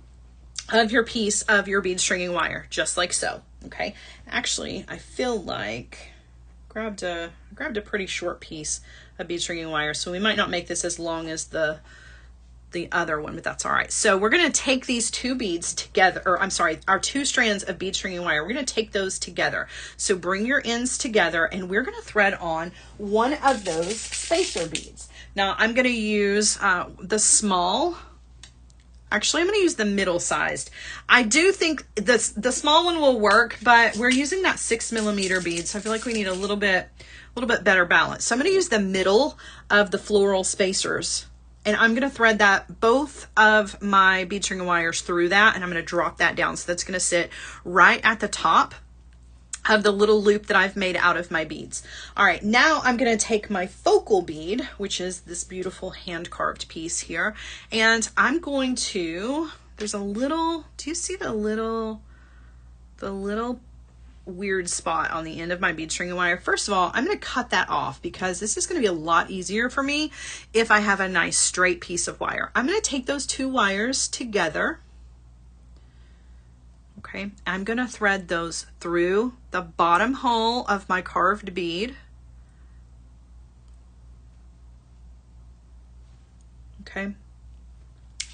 of your piece of your bead stringing wire, just like so. Okay, actually, I feel like grabbed a pretty short piece of bead stringing wire, so we might not make this as long as the other one, but that's all right. So we're going to take these two beads together, or I'm sorry, our 2 strands of bead stringing wire. We're going to take those together. So bring your ends together, and we're going to thread on one of those spacer beads. Now I'm going to use the small. Actually, I'm going to use the middle sized. I do think the small one will work, but we're using that 6mm bead, so I feel like we need a little bit better balance. So I'm going to use the middle of the floral spacers, and I'm going to thread that, both of my bead string wires through that, and I'm going to drop that down. So that's going to sit right at the top of the little loop that I've made out of my beads. All right, now I'm going to take my focal bead, which is this beautiful hand carved piece here, and I'm going to, there's a little, do you see the little weird spot on the end of my bead string wire? First of all, I'm going to cut that off, because this is going to be a lot easier for me if I have a nice straight piece of wire. I'm going to take those 2 wires together. Okay, I'm going to thread those through the bottom hole of my carved bead. Okay,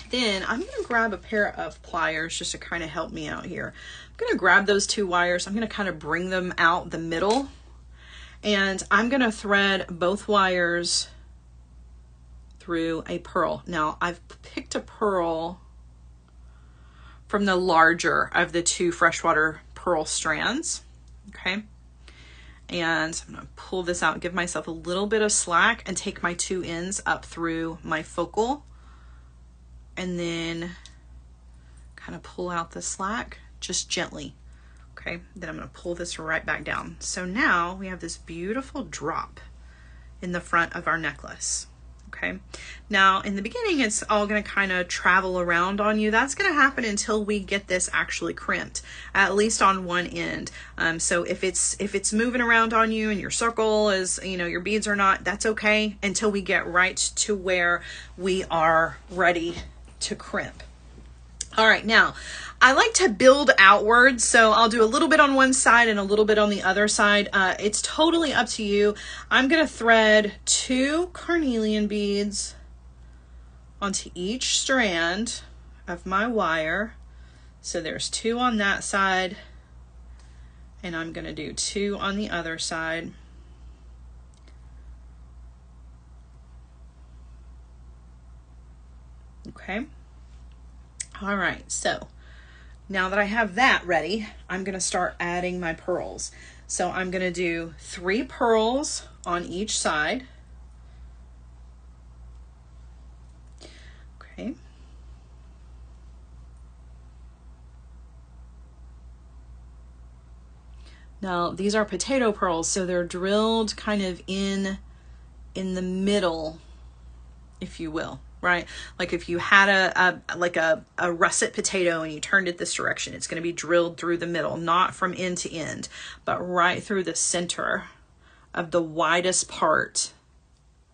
then I'm going to grab a pair of pliers just to kind of help me out here. I'm going to grab those 2 wires. I'm going to kind of bring them out the middle, and I'm going to thread both wires through a pearl. Now I've picked a pearl larger of the two freshwater pearl strands. Okay. And I'm going to pull this out, give myself a little bit of slack, and take my two ends up through my focal, and then kind of pull out the slack just gently. Okay, then I'm going to pull this right back down. So now we have this beautiful drop in the front of our necklace. Okay, now in the beginning it's all going to kind of travel around on you. That's going to happen until we get this actually crimped, at least on one end. So if it's moving around on you and your circle is, you know, your beads are not, that's okay until we get right to where we are ready to crimp. All right, now I like to build outwards, so I'll do a little bit on one side and a little bit on the other side. It's totally up to you. I'm gonna thread 2 carnelian beads onto each strand of my wire. So there's 2 on that side, and I'm gonna do 2 on the other side. Okay. All right, so now that I have that ready, I'm going to start adding my pearls. So I'm going to do 3 pearls on each side. Okay. Now these are potato pearls, so they're drilled kind of in the middle, if you will. Right? Like if you had a russet potato and you turned it this direction, it's going to be drilled through the middle, not from end to end, but right through the center of the widest part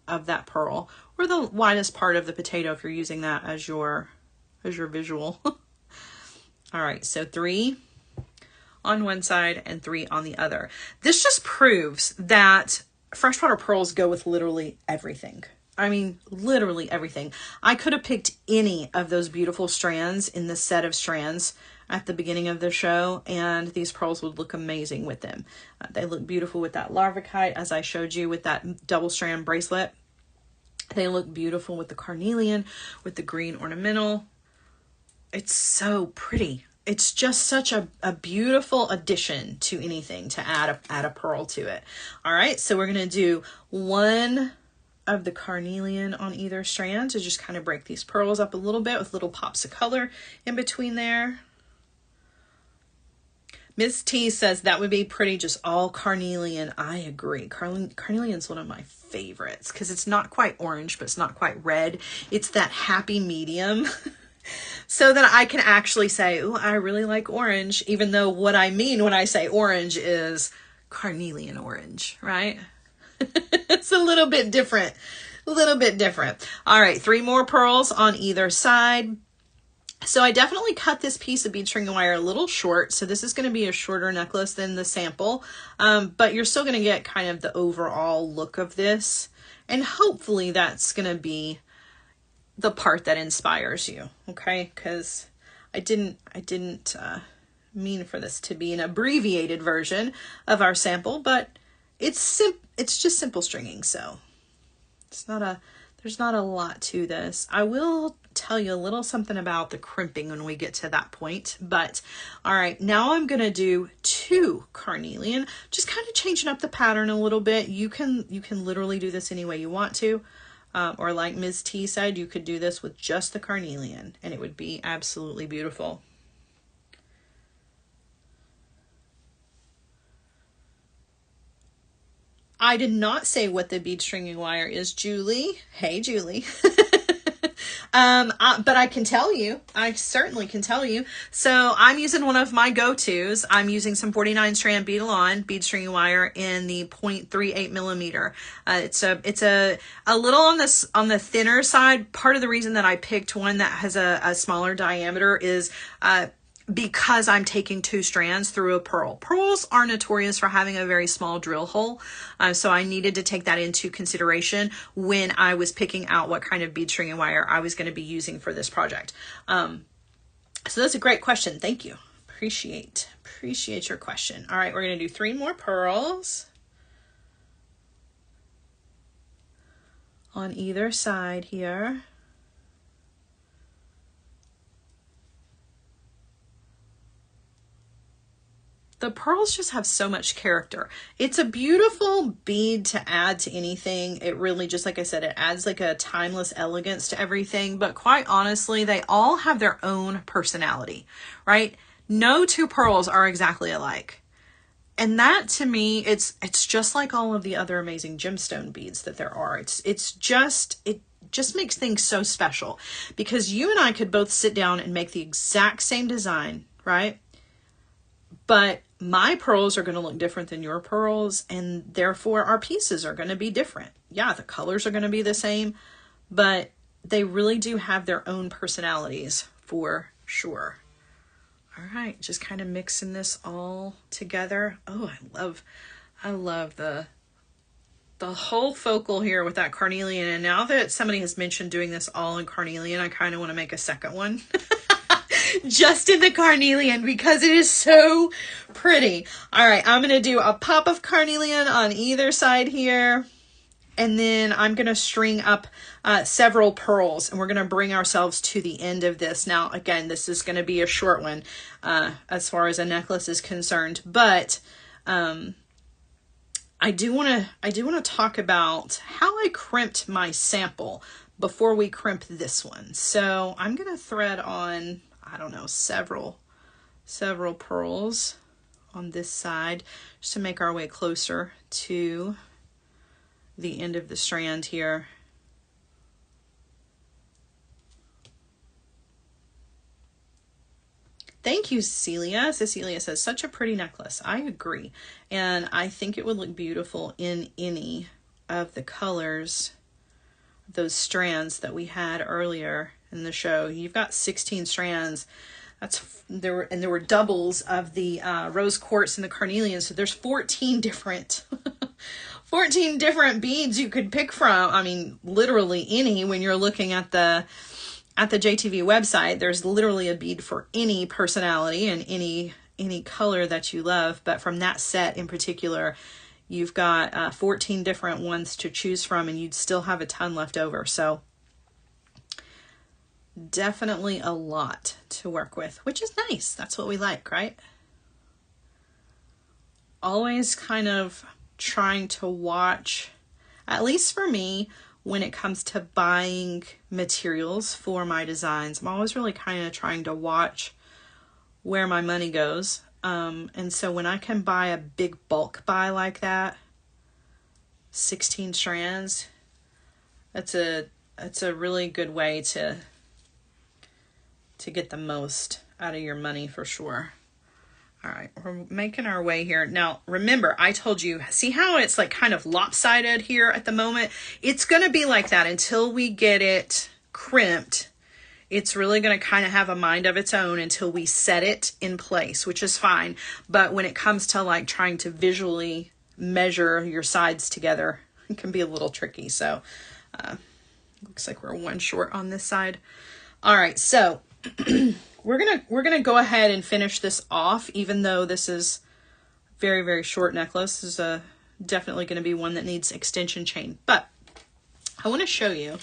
of that pearl, or the widest part of the potato if you're using that as your visual. All right, so 3 on one side and 3 on the other. This just proves that freshwater pearls go with literally everything. I mean, literally everything. I could have picked any of those beautiful strands in the set of strands at the beginning of the show, and these pearls would look amazing with them. They look beautiful with that larvikite, as I showed you with that double strand bracelet. They look beautiful with the carnelian, with the green ornamental. It's so pretty. It's just such a beautiful addition to anything to add a pearl to it. All right, so we're gonna do 1 of the carnelian on either strand to just kind of break these pearls up a little bit with little pops of color in between there. Miss T says that would be pretty, just all carnelian. I agree. Carnelian's one of my favorites because it's not quite orange, but it's not quite red. It's that happy medium. So that I can actually say, oh, I really like orange, even though what I mean when I say orange is carnelian orange, right? It's a little bit different, All right, 3 more pearls on either side. So I definitely cut this piece of bead string wire a little short. So this is going to be a shorter necklace than the sample, but you're still going to get kind of the overall look of this. And hopefully that's going to be the part that inspires you. Okay. Cause I didn't mean for this to be an abbreviated version of our sample, but it's just simple stringing, so there's not a lot to this. I will tell you a little something about the crimping when we get to that point, but all right, now I'm gonna do 2 carnelian, just kind of changing up the pattern a little bit. You can literally do this any way you want to, or like Ms. T said, you could do this with just the carnelian and it would be absolutely beautiful. I did not say what the bead stringing wire is, Julie. Hey, Julie. But I can tell you, I certainly can tell you. So I'm using one of my go-tos. I'm using some 49 strand bead stringing wire in the 0.38 millimeter. It's a little on the thinner side. Part of the reason that I picked one that has a smaller diameter is, because I'm taking 2 strands through a pearl. Pearls are notorious for having a very small drill hole. So I needed to take that into consideration when I was picking out what kind of bead stringing wire I was going to be using for this project. So that's a great question. Thank you. Appreciate your question. All right, we're going to do 3 more pearls on either side here. the pearls just have so much character. It's a beautiful bead to add to anything. It really, just like I said, it adds like a timeless elegance to everything. But quite honestly, they all have their own personality, right? No two pearls are exactly alike. And that, to me, it's just like all of the other amazing gemstone beads that there are. It just makes things so special, because you and I could both sit down and make the exact same design, right? But my pearls are going to look different than your pearls, and therefore our pieces are going to be different. Yeah, the colors are going to be the same, but they really do have their own personalities for sure. All right, just kind of mixing this all together. Oh, I love the whole focal here with that carnelian. And now that somebody has mentioned doing this all in carnelian, I kind of want to make a second one just in the carnelian, because it is so pretty. All right, I'm going to do a pop of carnelian on either side here. And then I'm going to string up several pearls, and we're going to bring ourselves to the end of this. Now, again, this is going to be a short one as far as a necklace is concerned, but I do want to talk about how I crimped my sample before we crimp this one. So I'm going to thread on, I don't know, several pearls on this side, just to make our way closer to the end of the strand here. Thank you, Cecilia. Cecilia says, such a pretty necklace. I agree. And I think it would look beautiful in any of the colors, those strands that we had earlier in the show. You've got 16 strands. There were doubles of the rose quartz and the carnelian. So there's 14 different 14 different beads you could pick from. I mean, literally any. When you're looking at the JTV website, there's literally a bead for any personality and any color that you love. But from that set in particular, you've got 14 different ones to choose from, and you'd still have a ton left over. So definitely a lot to work with, which is nice. That's what we like, right? Always kind of trying to watch, at least for me, when it comes to buying materials for my designs, I'm always really kind of trying to watch where my money goes. And so when I can buy a big bulk buy like that, 16 strands, that's a really good way to get the most out of your money for sure. All right, we're making our way here. Now, remember, I told you, see how it's like kind of lopsided here at the moment? It's going to be like that until we get it crimped. It's really going to kind of have a mind of its own until we set it in place, which is fine. But when it comes to like trying to visually measure your sides together, it can be a little tricky. So looks like we're one short on this side. All right, so we're gonna go ahead and finish this off, even though this is very, very short necklace. This is definitely going to be one that needs extension chain. But I want to show you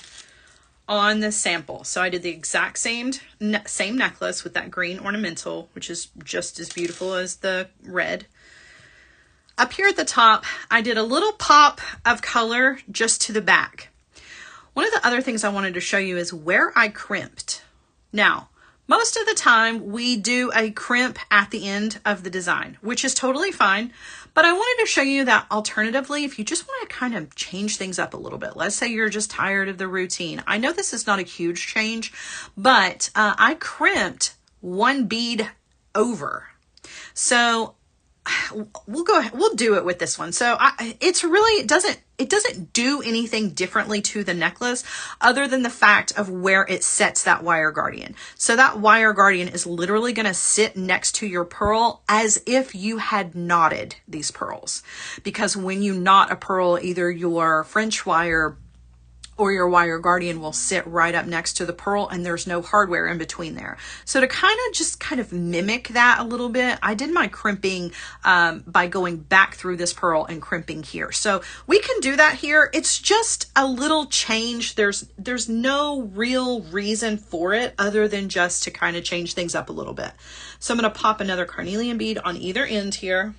on this sample. So I did the exact same necklace with that green ornamental, which is just as beautiful as the red. Up here at the top, I did a little pop of color just to the back. One of the other things I wanted to show you is where I crimped. Now, most of the time we do a crimp at the end of the design, which is totally fine. But I wanted to show you that alternatively, if you just want to kind of change things up a little bit, let's say you're just tired of the routine. I know this is not a huge change, but I crimped one bead over. So we'll go ahead, we'll do it with this one. So it doesn't do anything differently to the necklace other than the fact of where it sets that wire guardian. So that wire guardian is literally going to sit next to your pearl as if you had knotted these pearls. Because when you knot a pearl, either your French wire or your wire guardian will sit right up next to the pearl and there's no hardware in between there. So to kind of mimic that a little bit, I did my crimping by going back through this pearl and crimping here. So we can do that here. It's just a little change. There's no real reason for it other than just to kind of change things up a little bit. So I'm going to pop another carnelian bead on either end here,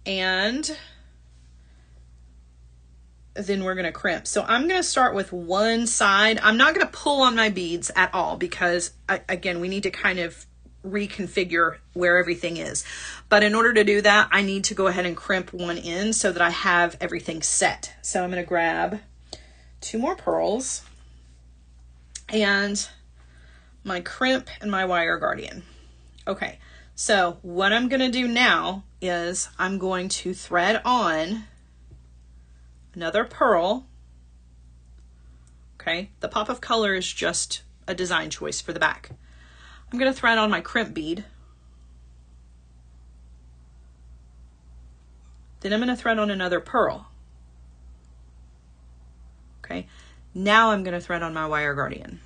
and then we're going to crimp. So I'm going to start with one side. I'm not going to pull on my beads at all because again, we need to kind of reconfigure where everything is. But in order to do that, I need to go ahead and crimp one end so that I have everything set. So I'm going to grab 2 more pearls and my crimp and my wire guardian. Okay, so what I'm going to do now is I'm going to thread on another pearl. Okay, the pop of color is just a design choice for the back. I'm going to thread on my crimp bead. Then I'm going to thread on another pearl. Okay, now I'm going to thread on my wire guardian.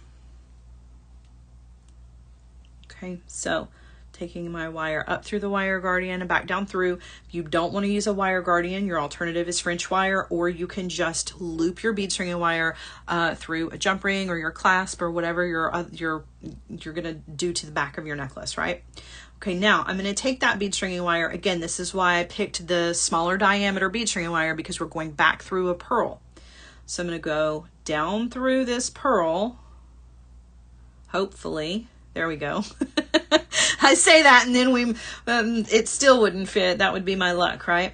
Okay, so taking my wire up through the wire guardian and back down through. If you don't want to use a wire guardian, your alternative is French wire, or you can just loop your bead string and wire through a jump ring or your clasp or whatever you're gonna do to the back of your necklace, right? Okay, now I'm gonna take that bead string and wire. Again, this is why I picked the smaller diameter bead string and wire, because we're going back through a pearl. So I'm gonna go down through this pearl, hopefully. There we go. I say that and then it still wouldn't fit. That would be my luck, right?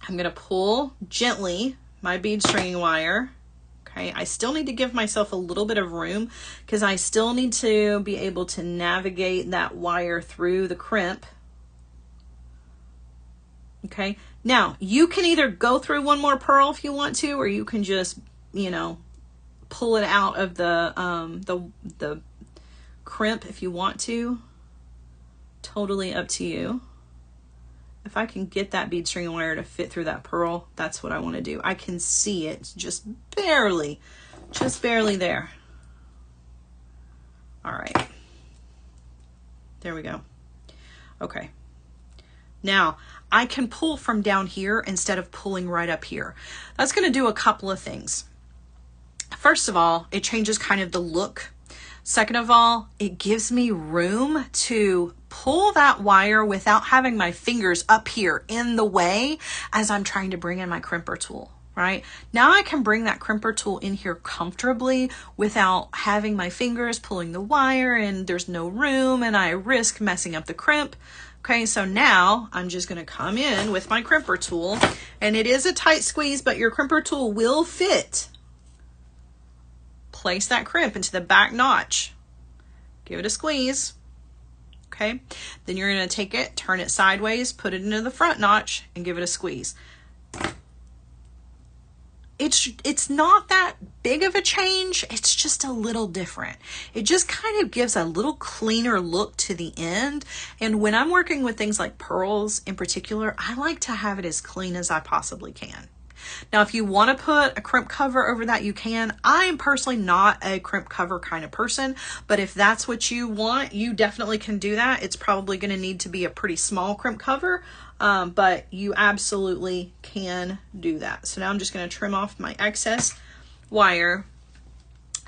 I'm going to pull gently my bead string wire. Okay, I still need to give myself a little bit of room because I still need to be able to navigate that wire through the crimp. Okay, now you can either go through one more pearl if you want to, or you can just, pull it out of the crimp if you want to. Totally up to you. If I can get that bead string wire to fit through that pearl, that's what I want to do. I can see it just barely there. All right, there we go. Okay, now I can pull from down here instead of pulling right up here. That's going to do a couple of things. First of all, it changes kind of the look. Second of all, it gives me room to pull that wire without having my fingers up here in the way as I'm trying to bring in my crimper tool, right? Now I can bring that crimper tool in here comfortably without having my fingers pulling the wire and there's no room and I risk messing up the crimp. Okay, so now I'm just going to come in with my crimper tool, and it is a tight squeeze, but your crimper tool will fit. Place that crimp into the back notch. Give it a squeeze. Okay, then you're going to take it, turn it sideways, put it into the front notch, and give it a squeeze. It's not that big of a change. It's just a little different. It just kind of gives a little cleaner look to the end. And when I'm working with things like pearls in particular, I like to have it as clean as I possibly can. Now, if you want to put a crimp cover over that, you can. I am personally not a crimp cover kind of person, but if that's what you want, you definitely can do that. It's probably going to need to be a pretty small crimp cover, but you absolutely can do that. So now I'm just going to trim off my excess wire,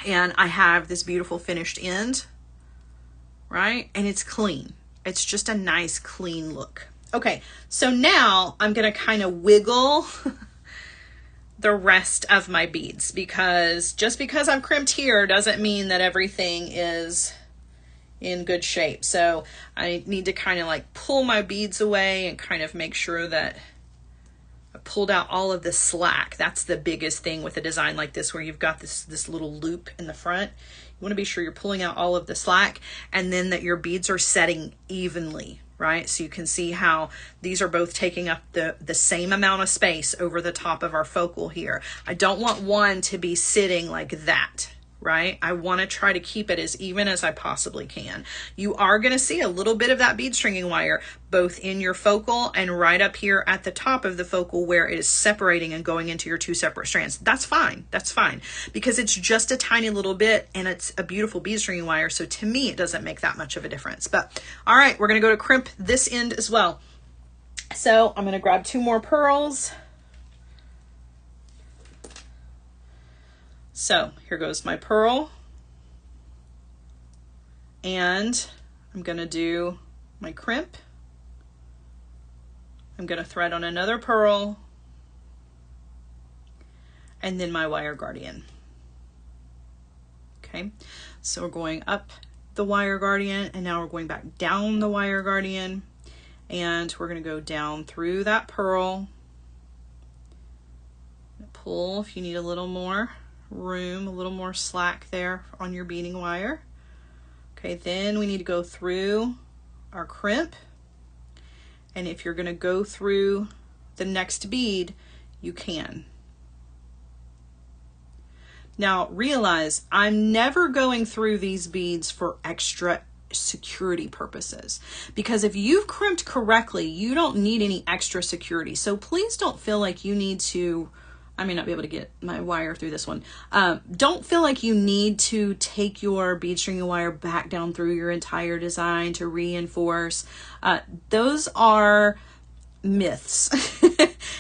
and I have this beautiful finished end, right? And it's clean. It's just a nice, clean look. Okay, so now I'm going to kind of wiggle the rest of my beads, because just because I'm crimped here doesn't mean that everything is in good shape. So I need to kind of like pull my beads away and kind of make sure that I pulled out all of the slack. That's the biggest thing with a design like this, where you've got this little loop in the front. You want to be sure you're pulling out all of the slack, and then that your beads are setting evenly, right? So you can see how these are both taking up the same amount of space over the top of our focal here. I don't want one to be sitting like that, right? I want to try to keep it as even as I possibly can. You are going to see a little bit of that bead stringing wire both in your focal and right up here at the top of the focal where it is separating and going into your two separate strands. That's fine. That's fine because it's just a tiny little bit and it's a beautiful bead stringing wire. So to me, it doesn't make that much of a difference. But all right, we're going to go to crimp this end as well. So I'm going to grab 2 more pearls. So here goes my pearl, and I'm going to do my crimp. I'm going to thread on another pearl and then my wire guardian. Okay, so we're going up the wire guardian and now we're going back down the wire guardian, and we're going to go down through that pearl. Pull if you need a little more room, a little more slack there on your beading wire. Okay, then we need to go through our crimp, and if you're going to go through the next bead, you can. Now realize I'm never going through these beads for extra security purposes, because if you've crimped correctly, you don't need any extra security. So please don't feel like you need to, I may not be able to get my wire through this one. Don't feel like you need to take your bead stringing wire back down through your entire design to reinforce. Those are myths.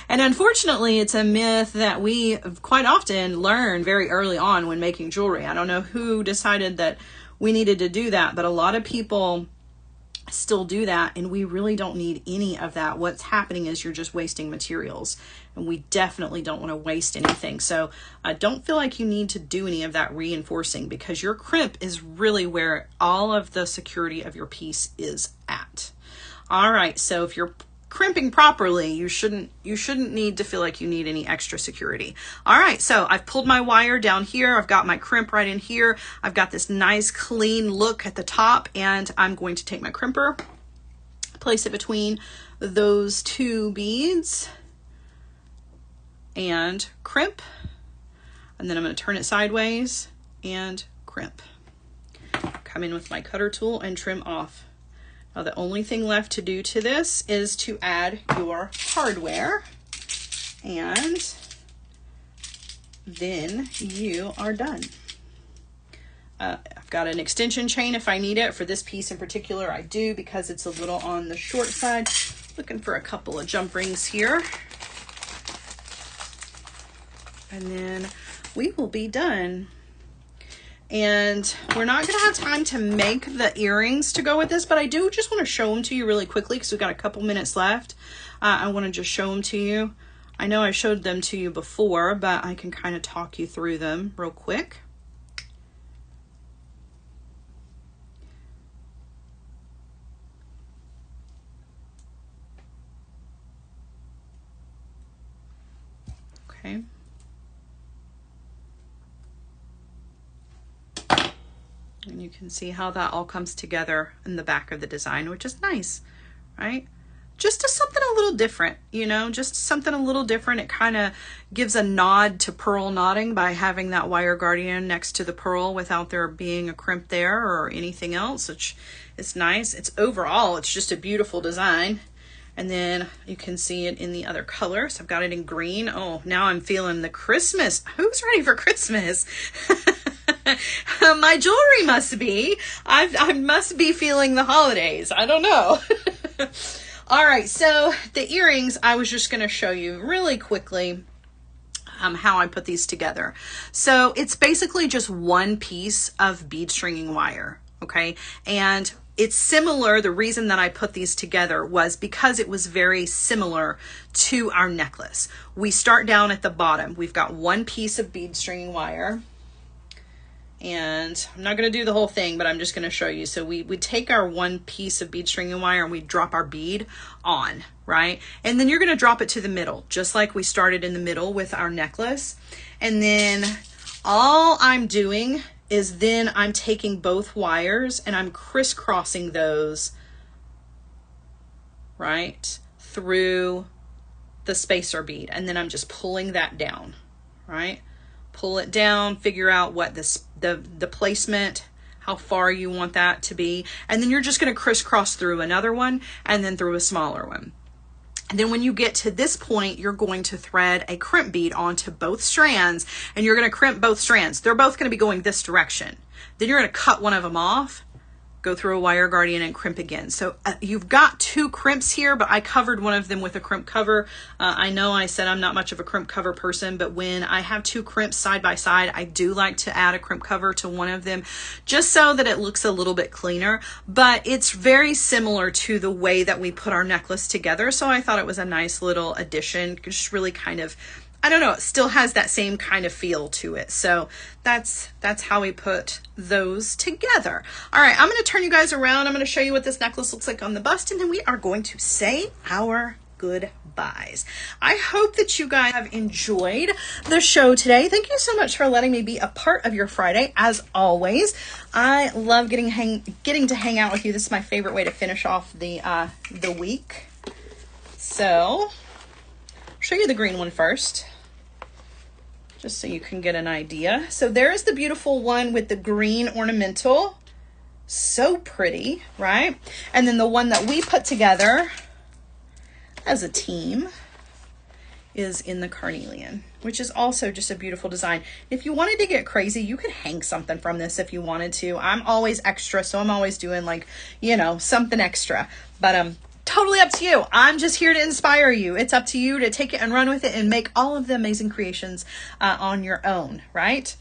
And unfortunately, it's a myth that we quite often learn very early on when making jewelry. I don't know who decided that we needed to do that, but a lot of people still do that, and we really don't need any of that. What's happening is you're just wasting materials, and we definitely don't want to waste anything. So don't feel like you need to do any of that reinforcing, because your crimp is really where all of the security of your piece is at. All right, so if you're crimping properly, you shouldn't need to feel like you need any extra security. All right, so I've pulled my wire down here. I've got my crimp right in here. I've got this nice clean look at the top, and I'm going to take my crimper, place it between those 2 beads, and crimp, and then I'm going to turn it sideways and crimp. Come in with my cutter tool and trim off. Now the only thing left to do to this is to add your hardware, and then you are done. I've got an extension chain if I need it. For this piece in particular, I do, because it's a little on the short side. Looking for a couple of jump rings here. And then we will be done. And we're not going to have time to make the earrings to go with this, but I do just want to show them to you really quickly because we've got a couple minutes left. I want to just show them to you. I know I showed them to you before, but I can kind of talk you through them real quick. Okay. And you can see how that all comes together in the back of the design, which is nice, right? Just something a little different, you know, just something a little different. It kind of gives a nod to pearl knotting by having that wire guardian next to the pearl without there being a crimp there or anything else, which is nice. It's overall, it's just a beautiful design. And then you can see it in the other colors. I've got it in green. Oh, now I'm feeling the Christmas. Who's ready for Christmas? My jewelry must be. I must be feeling the holidays. I don't know. All right, so the earrings, I was just going to show you really quickly how I put these together. So it's basically just one piece of bead stringing wire, okay? And it's similar. The reason that I put these together was because it was very similar to our necklace. We start down at the bottom. We've got one piece of bead stringing wire. And I'm not going to do the whole thing, but I'm just going to show you. So we take our one piece of bead stringing wire and we drop our bead on, right? And then you're going to drop it to the middle, just like we started in the middle with our necklace. And then all I'm doing is then I'm taking both wires and I'm crisscrossing those, right, through the spacer bead. And then I'm just pulling that down, right? pull it down, figure out what the placement, how far you want that to be. And then you're just going to crisscross through another one and then through a smaller one. And then when you get to this point, you're going to thread a crimp bead onto both strands, and you're going to crimp both strands. They're both going to be going this direction. Then you're going to cut one of them off, go through a wire guardian and crimp again. So you've got 2 crimps here, but I covered one of them with a crimp cover. I know I said I'm not much of a crimp cover person, but when I have 2 crimps side by side, I do like to add a crimp cover to one of them just so that it looks a little bit cleaner. But it's very similar to the way that we put our necklace together. So I thought it was a nice little addition, just really kind of, I don't know, it still has that same kind of feel to it. So that's how we put those together. All right, I'm going to turn you guys around. I'm going to show you what this necklace looks like on the bust, and then we are going to say our goodbyes. I hope that you guys have enjoyed the show today. Thank you so much for letting me be a part of your Friday. As always, I love getting to hang out with you. This is my favorite way to finish off the week. So I'll show you the green one first, just so you can get an idea. So there's the beautiful one with the green ornamental. So pretty, right? And then the one that we put together as a team is in the carnelian, which is also just a beautiful design. If you wanted to get crazy, you could hang something from this if you wanted to. I'm always extra, so I'm always doing, like, you know, something extra. But totally up to you. I'm just here to inspire you. It's up to you to take it and run with it and make all of the amazing creations on your own, right?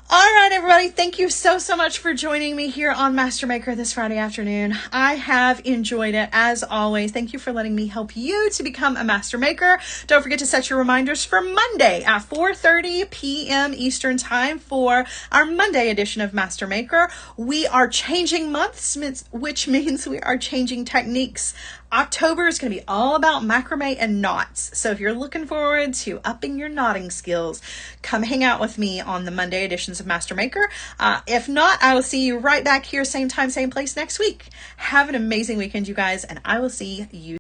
All right, everybody. Thank you so much for joining me here on Master Maker this Friday afternoon. I have enjoyed it as always. Thank you for letting me help you to become a Master Maker. Don't forget to set your reminders for Monday at 4:30 p.m. Eastern Time for our Monday edition of Master Maker. We are changing months, which means we are changing techniques. October is going to be all about macrame and knots. So if you're looking forward to upping your knotting skills, come hang out with me on the Monday editions of Master Maker. If not, I will see you right back here, same time, same place next week. Have an amazing weekend, you guys, and I will see you